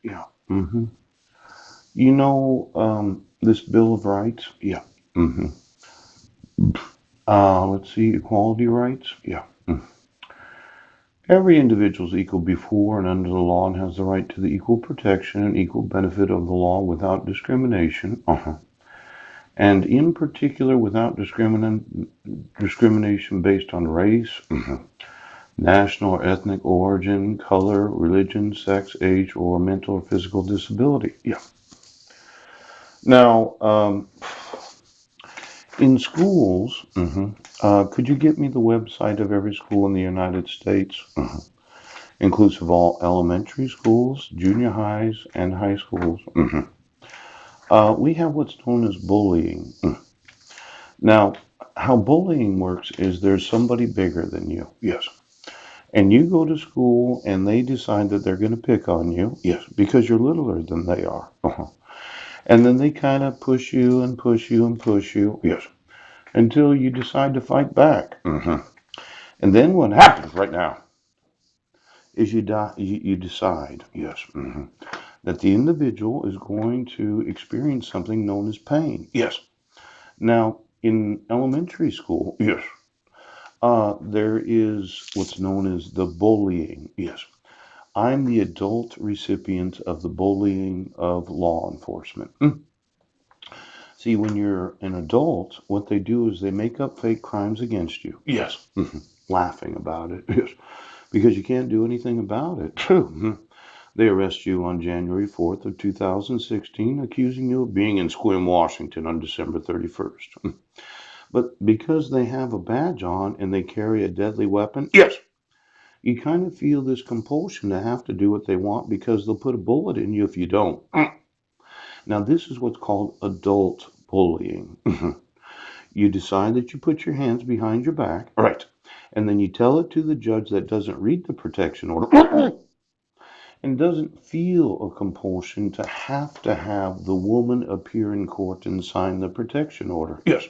Yeah. hmm this Bill of Rights? Yeah. hmm let's see, equality rights? Yeah. Every individual is equal before and under the law and has the right to the equal protection and equal benefit of the law without discrimination. And in particular, without discrimination based on race, national or ethnic origin, color, religion, sex, age, or mental or physical disability. Yeah. Now, in schools, could you get me the website of every school in the United States, inclusive of all elementary schools, junior highs, and high schools? We have what's known as bullying. Now, how bullying works is there's somebody bigger than you. Yes. And you go to school and they decide that they're going to pick on you. Yes, because you're littler than they are. And then they kind of push you and push you and push you. Yes. Until you decide to fight back. And then what happens right now is you decide, yes, that the individual is going to experience something known as pain. Yes. Now, in elementary school, yes, there is what's known as the bullying. Yes. I'm the adult recipient of the bullying of law enforcement. See, when you're an adult, what they do is they make up fake crimes against you. Yes. Laughing about it. Yes. Because you can't do anything about it. They arrest you on January 4th of 2016, accusing you of being in Sequim, Washington on December 31st. But because they have a badge on and they carry a deadly weapon, yes, you kind of feel this compulsion to have to do what they want because they'll put a bullet in you if you don't. Now, this is what's called adult bullying. You decide that you put your hands behind your back, right, and then you tell it to the judge that doesn't read the protection order and doesn't feel a compulsion to have the woman appear in court and sign the protection order. Yes.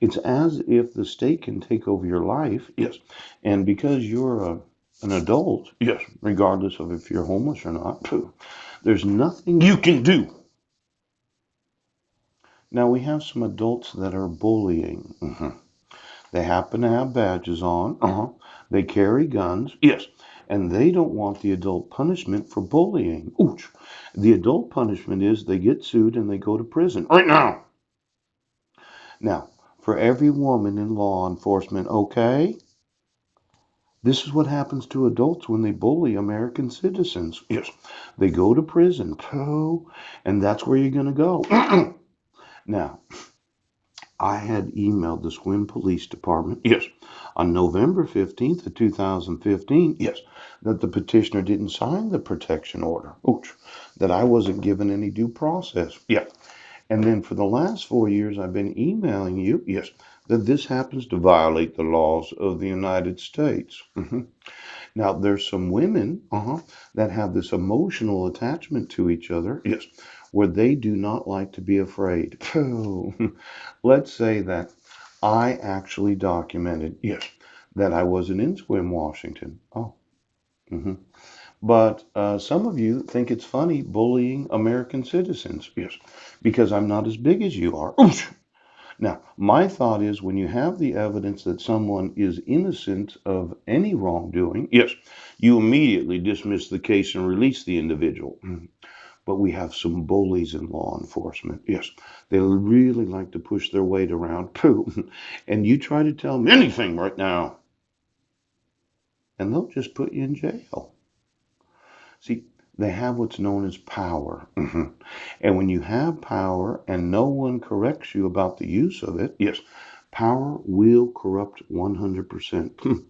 It's as if the state can take over your life. Yes. And because you're an adult, yes, regardless of if you're homeless or not, there's nothing you can do. Now, we have some adults that are bullying. They happen to have badges on. They carry guns. Yes. And they don't want the adult punishment for bullying. Ouch. The adult punishment is they get sued and they go to prison right now. Now, for every woman in law enforcement, okay, this is what happens to adults when they bully American citizens. Yes. They go to prison. And that's where you're going to go. Now, I had emailed the Sequim Police Department, yes, on November 15th of 2015, yes, that the petitioner didn't sign the protection order, ooch, that I wasn't given any due process, yeah. And then for the last 4 years, I've been emailing you, yes, that this happens to violate the laws of the United States. Now, there's some women that have this emotional attachment to each other, yes, where they do not like to be afraid. Let's say that I actually documented, yes, that I wasn't in Sequim, Washington. hmm But some of you think it's funny bullying American citizens, yes, because I'm not as big as you are. Now, my thought is when you have the evidence that someone is innocent of any wrongdoing, yes, you immediately dismiss the case and release the individual. But we have some bullies in law enforcement. Yes, they really like to push their weight around. And you try to tell them anything right now, and they'll just put you in jail. See, they have what's known as power. And when you have power and no one corrects you about the use of it, yes, power will corrupt 100%.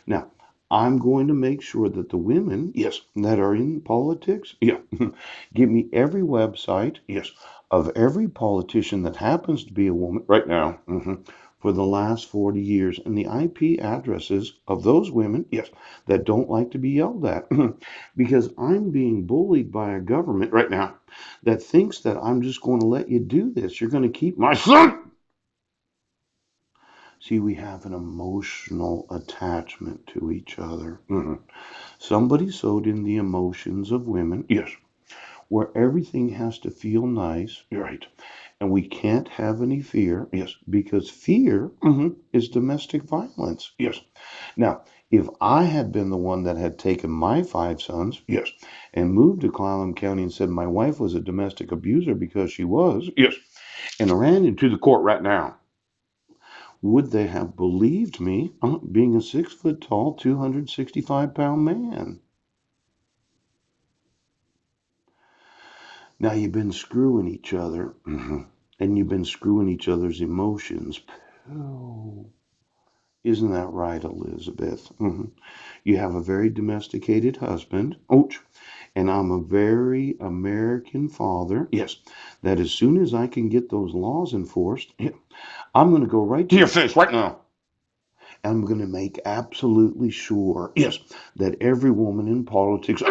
Now, I'm going to make sure that the women, yes, that are in politics, yeah, give me every website, yes, of every politician that happens to be a woman right now. For the last 40 years, and the IP addresses of those women, yes, that don't like to be yelled at. Because I'm being bullied by a government right now that thinks that I'm just going to let you do this. You're going to keep my son. See, we have an emotional attachment to each other. Somebody sowed in the emotions of women. Yes. where everything has to feel nice, right? And we can't have any fear, yes, because fear is domestic violence, yes. Now, if I had been the one that had taken my 5 sons, yes, and moved to Clallam County and said my wife was a domestic abuser because she was, yes, and ran into the court right now, would they have believed me being a 6 foot tall, 265-pound man? Now you've been screwing each other, and you've been screwing each other's emotions. Oh, isn't that right, Elizabeth? You have a very domesticated husband. Ouch. And I'm a very American father. Yes, that as soon as I can get those laws enforced, yeah, I'm going to go right to your face right now. I'm going to make absolutely sure, yes, that every woman in politics